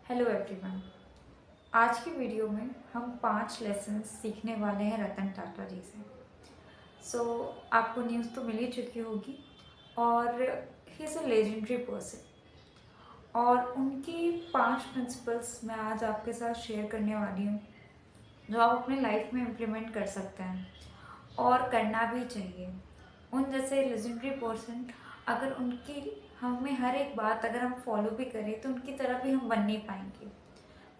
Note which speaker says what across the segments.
Speaker 1: Hello everyone. आज की video में हम 5 लेसन्स सीखने वाले हैं रतन टाटा जी से। आपको न्यूज़ तो मिल ही चुकी होगी और he is a legendary person और उनकी 5 प्रिंसिपल्स मैं आज आपके साथ शेयर करने वाली हूँ जो आप अपने लाइफ में इम्प्लीमेंट कर सकते हैं और करना भी चाहिए। उन जैसे लेजेंडरी पर्सन, अगर उनकी हमें हर एक बात अगर हम फॉलो भी करें तो उनकी तरह भी हम बन नहीं पाएंगे।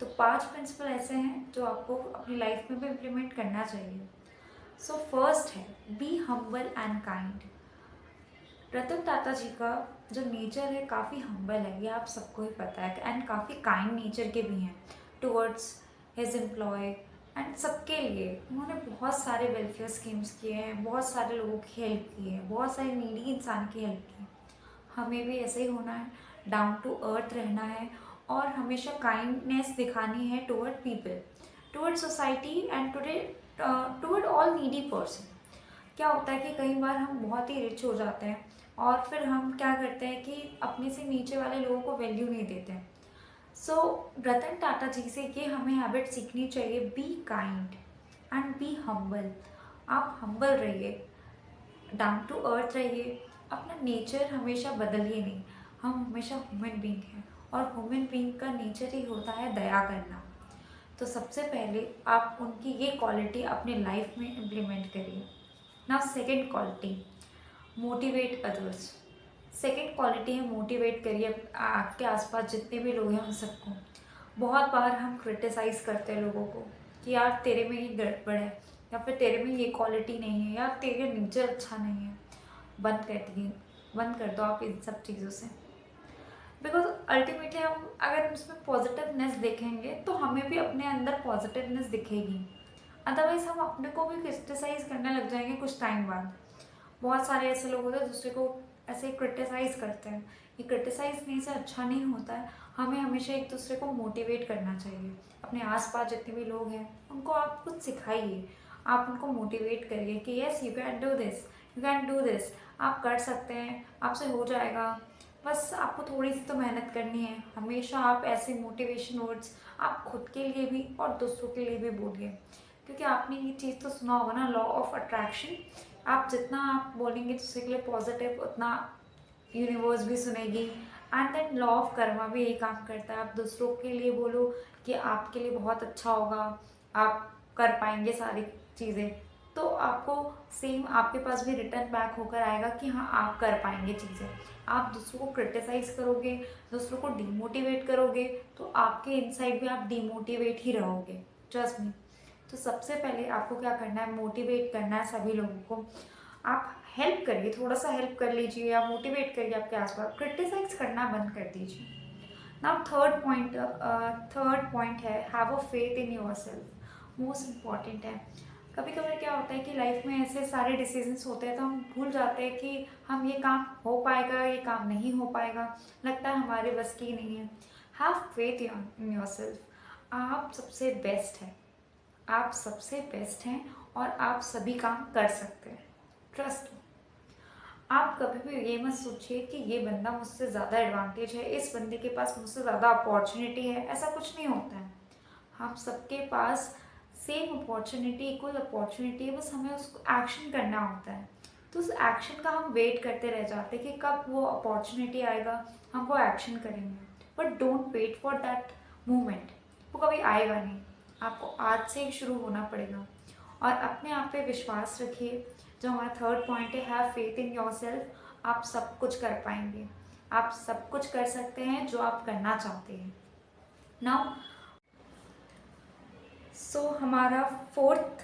Speaker 1: तो 5 प्रिंसिपल ऐसे हैं जो आपको अपनी लाइफ में भी इम्प्लीमेंट करना चाहिए। फर्स्ट है be humble and kind. Ratan Tata जी का जो नेचर है काफ़ी हम्बल है, ये आप सबको ही पता है, एंड काफ़ी काइंड नेचर के भी हैं टुवर्ड्स हिज एम्प्लॉय एंड सबके लिए। उन्होंने बहुत सारे वेलफेयर स्कीम्स किए हैं, बहुत सारे लोगों की हेल्प की है, बहुत सारे नीडी इंसान की हेल्प की है। हमें भी ऐसे ही होना है, डाउन टू अर्थ रहना है और हमेशा काइंडनेस दिखानी है toward people, toward society and toward all needy person. क्या होता है कि कई बार हम बहुत ही रिच हो जाते हैं और फिर हम क्या करते हैं कि अपने से नीचे वाले लोगों को वैल्यू नहीं देते हैं। रतन टाटा जी से ये हमें हैबिट सीखनी चाहिए, be kind and be humble. आप हम्बल रहिए, डाउन टू अर्थ रहिए, अपना नेचर हमेशा बदलिए नहीं। हम हमेशा ह्यूमन बीइंग हैं और ह्यूमन बीइंग का नेचर ही होता है दया करना। तो सबसे पहले आप उनकी ये क्वालिटी अपने लाइफ में इम्प्लीमेंट करिए। Now second quality, motivate others. Second quality है मोटिवेट करिए आपके आसपास जितने भी लोग हैं उन सबको। बहुत बार हम क्रिटिसाइज़ करते हैं लोगों को कि यार तेरे में ये गड़बड़ है, या फिर तेरे में ये क्वालिटी नहीं है, या तेरे नेचर अच्छा नहीं है। बंद कर दिए, बंद कर दो आप इन सब चीज़ों से। बिकॉज अल्टीमेटली हम अगर उसमें पॉजिटिवनेस देखेंगे तो हमें भी अपने अंदर पॉजिटिवनेस दिखेगी। अदरवाइज हम अपने को भी क्रिटिसाइज करने लग जाएंगे कुछ टाइम बाद। बहुत सारे ऐसे लोग होते हैं दूसरे को ऐसे क्रिटिसाइज करते हैं। ये क्रिटिसाइज नहीं से अच्छा नहीं होता है। हमें हमेशा एक दूसरे को मोटिवेट करना चाहिए। अपने आसपास जितने भी लोग हैं उनको आप कुछ सिखाइए, आप उनको मोटिवेट करिए कि yes you can do this, you can do this, आप कर सकते हैं, आपसे हो जाएगा। बस आपको थोड़ी सी तो मेहनत करनी है। हमेशा आप ऐसे मोटिवेशन वर्ड्स आप खुद के लिए भी और दूसरों के लिए भी बोलिए, क्योंकि आपने ये चीज़ तो सुना होगा ना, लॉ ऑफ अट्रैक्शन। आप जितना आप बोलेंगे दूसरे के लिए पॉजिटिव, उतना यूनिवर्स भी सुनेगी। And then law of karma भी यही काम करता है। आप दूसरों के लिए बोलो कि आपके लिए बहुत अच्छा होगा, आप कर पाएंगे सारी चीज़ें, तो आपको सेम आपके पास भी रिटर्न बैक होकर आएगा कि हाँ आप कर पाएंगे चीज़ें। आप दूसरों को क्रिटिसाइज करोगे, दूसरों को डिमोटिवेट करोगे, तो आपके इनसाइड भी आप डिमोटिवेट ही रहोगे, ट्रस्ट मी। तो सबसे पहले आपको क्या करना है, मोटिवेट करना है सभी लोगों को। आप हेल्प करिए, थोड़ा सा हेल्प कर लीजिए या मोटिवेट करिए आपके आसपास, क्रिटिसाइज करना बंद कर दीजिए। नाउ थर्ड पॉइंट है have a faith in your self. Most important है। कभी कभी क्या होता है कि लाइफ में ऐसे सारे डिसीजंस होते हैं तो हम भूल जाते हैं कि हम ये काम हो पाएगा, ये काम नहीं हो पाएगा, लगता है हमारे बस की नहीं है। Have faith in your self. आप सबसे बेस्ट हैं, आप सबसे बेस्ट हैं और आप सभी काम कर सकते हैं, ट्रस्ट। आप कभी भी ये मत सोचिए कि ये बंदा मुझसे ज़्यादा एडवांटेज है, इस बंदे के पास मुझसे ज़्यादा अपॉर्चुनिटी है, ऐसा कुछ नहीं होता है। हम सबके पास सेम अपॉर्चुनिटी, इक्वल अपॉर्चुनिटी है, बस हमें उसको एक्शन करना होता है। तो उस एक्शन का हम वेट करते रह जाते हैं कि कब वो अपॉर्चुनिटी आएगा, हम वो एक्शन करेंगे। But don't wait for that moment, वो कभी आएगा नहीं। आपको आज से ही शुरू होना पड़ेगा और अपने आप पे विश्वास रखिए। जो हमारा थर्ड पॉइंट है have faith in your self. आप सब कुछ कर पाएंगे, आप सब कुछ कर सकते हैं जो आप करना चाहते हैं। नाउ हमारा फोर्थ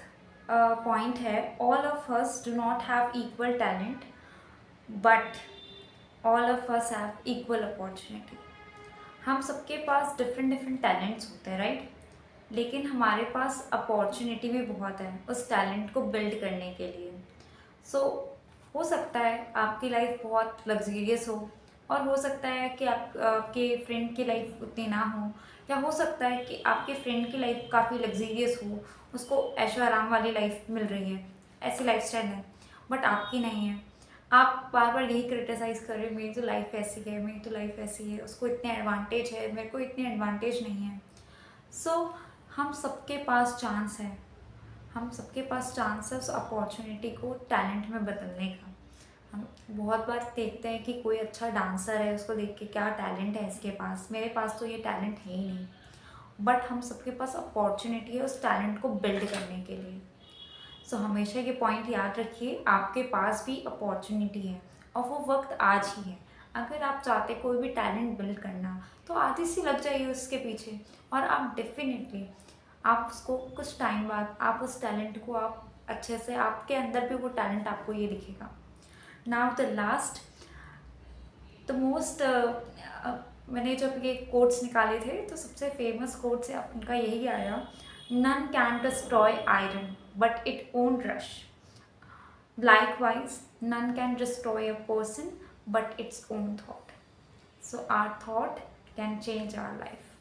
Speaker 1: पॉइंट है all of us do not have equal talent but all of us have equal opportunity. हम सबके पास डिफरेंट डिफरेंट टैलेंट्स होते हैं, राइट? लेकिन हमारे पास अपॉर्चुनिटी भी बहुत है उस टैलेंट को बिल्ड करने के लिए। हो सकता है आपकी लाइफ बहुत लग्जीरियस हो और हो सकता है कि आपके फ्रेंड की लाइफ उतनी ना हो, या हो सकता है कि आपके फ्रेंड की लाइफ काफ़ी लग्जीरियस हो, उसको ऐशो आराम वाली लाइफ मिल रही है, ऐसी लाइफ स्टाइल है, बट आपकी नहीं है। आप बार बार यही क्रिटिसाइज़ कर रहे हो, मेरी तो लाइफ ऐसी है, मेरी तो लाइफ ऐसी है, उसको इतने एडवांटेज है, मेरे को इतने एडवांटेज नहीं है। हम सबके पास चांस है, हम सबके पास चांस है उस अपॉर्चुनिटी को टैलेंट में बदलने का। हम बहुत बार देखते हैं कि कोई अच्छा डांसर है, उसको देख के क्या टैलेंट है इसके पास, मेरे पास तो ये टैलेंट है ही नहीं। बट हम सबके पास अपॉर्चुनिटी है उस टैलेंट को बिल्ड करने के लिए। हमेशा ये पॉइंट याद रखिए, आपके पास भी अपॉर्चुनिटी है और वो वक्त आज ही है। अगर आप चाहते कोई भी टैलेंट बिल्ड करना, तो आधी सी लग जाइए उसके पीछे, और आप डेफिनेटली आप उसको कुछ टाइम बाद आप उस टैलेंट को आप अच्छे से, आपके अंदर भी वो टैलेंट आपको ये दिखेगा। Now the last, the most, मैंने जब ये कोट्स निकाले थे तो सबसे फेमस कोट से उनका यही आया, none can destroy iron but it own rust, likewise none can destroy a person but its own thought. So our thought can change our life.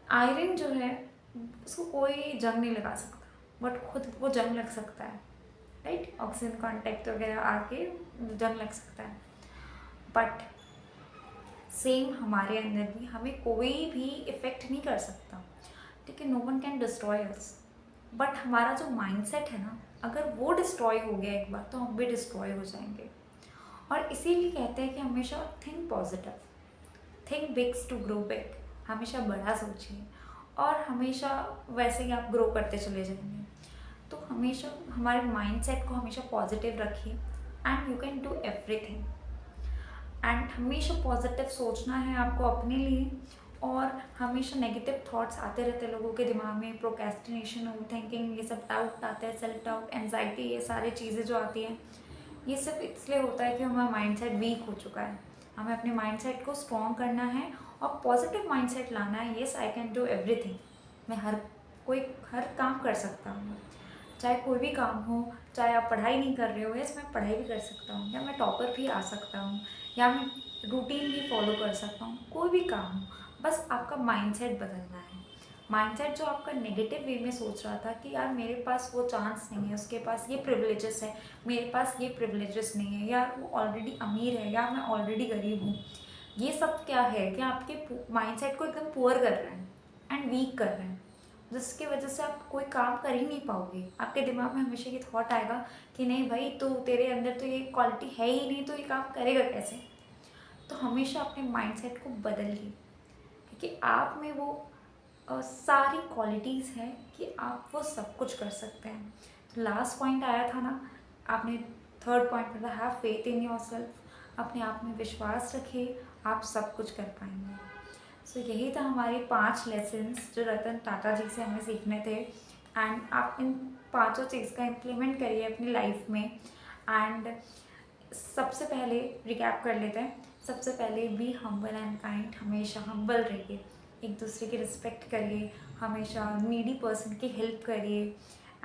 Speaker 1: Iron जो है उसको कोई जंग नहीं लगा सकता, बट खुद वो जंग लग सकता है, राइट? ऑक्सीजन कांटेक्ट वगैरह आके जंग लग सकता है। बट सेम हमारे अंदर भी हमें कोई भी इफेक्ट नहीं कर सकता, ठीक है? No one can destroy us. But हमारा जो माइंडसेट है ना, अगर वो डिस्ट्रॉय हो गया एक बार, तो हम भी डिस्ट्रॉय हो जाएंगे। और इसीलिए कहते हैं कि हमेशा think positive, think bigs to grow big. हमेशा बड़ा सोचिए और हमेशा वैसे ही आप ग्रो करते चले जाएंगे। तो हमेशा हमारे माइंडसेट को हमेशा पॉजिटिव रखिए and you can do everything. And हमेशा पॉजिटिव सोचना है आपको अपने लिए, और हमेशा नेगेटिव थॉट्स आते रहते हैं लोगों के दिमाग में, प्रोक्रेस्टिनेशन, ओवर थिंकिंग, ये सब डाउट आता है, सेल्फ डाउट, एंजाइटी, ये सारी चीज़ें जो आती हैं, ये सब इसलिए होता है कि हमारा माइंडसेट वीक हो चुका है। हमें अपने माइंडसेट को स्ट्रॉन्ग करना है और पॉजिटिव माइंडसेट लाना है। Yes, I can do everything. मैं हर काम कर सकता हूँ, चाहे कोई भी काम हो, चाहे आप पढ़ाई नहीं कर रहे हो, यस मैं पढ़ाई भी कर सकता हूँ, या मैं टॉपर भी आ सकता हूँ, या मैं रूटीन भी फॉलो कर सकता हूँ, कोई भी काम हो, बस आपका माइंडसेट बदलना है। माइंडसेट जो आपका नेगेटिव वे में सोच रहा था कि यार मेरे पास वो चांस नहीं है, उसके पास ये प्रिविलेजेस है, मेरे पास ये प्रिविलेजेस नहीं है, यार वो ऑलरेडी अमीर है, या मैं ऑलरेडी गरीब हूँ, ये सब क्या है कि आपके माइंडसेट को एकदम पुअर कर रहे हैं एंड वीक कर रहे हैं, जिसकी वजह से आप कोई काम कर ही नहीं पाओगे। आपके दिमाग में हमेशा ये थॉट आएगा कि नहीं भाई, तो तेरे अंदर तो ये क्वालिटी है ही नहीं, तो ये काम करेगा कैसे? तो हमेशा अपने माइंडसेट को बदलिए, क्योंकि आप में वो सारी क्वालिटीज़ हैं कि आप वो सब कुछ कर सकते हैं। तो लास्ट पॉइंट आया था ना, आपने थर्ड पॉइंट में था, हैव फेथ इन योरसेल्फ। अपने आप में विश्वास रखिए, आप सब कुछ कर पाएंगे। यही था हमारे 5 लेसन्स जो रतन टाटा जी से हमें सीखने थे। एंड आप इन पांचों चीज़ का इम्प्लीमेंट करिए अपनी लाइफ में। एंड सबसे पहले रिकैप कर लेते हैं। सबसे पहले बी हम्बल एंड काइंड, हमेशा हम्बल रहिए, एक दूसरे की रिस्पेक्ट करिए, हमेशा नीडी पर्सन की हेल्प करिए।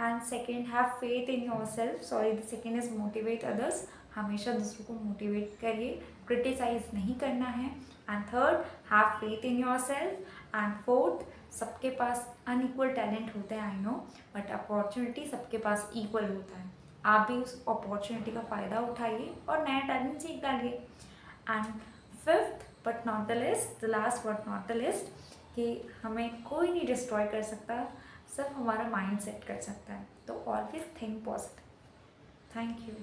Speaker 1: And second, have faith in your self, sorry the second is motivate others, हमेशा दूसरों को मोटिवेट करिए, क्रिटिसाइज नहीं करना है। And third, have faith in your self. And fourth, सबके पास अनइक्वल टैलेंट होते हैं, आई नो, बट अपॉर्चुनिटी सबके पास इक्वल होता है। आप भी उस अपॉर्चुनिटी का फ़ायदा उठाइए और नया टैलेंट सीख डालिए। And fifth but not the list, the last but not the list, कि हमें कोई नहीं डिस्ट्रॉय कर सकता, सिर्फ हमारा माइंड सेट कर सकता है। तो always think positive. Thank you.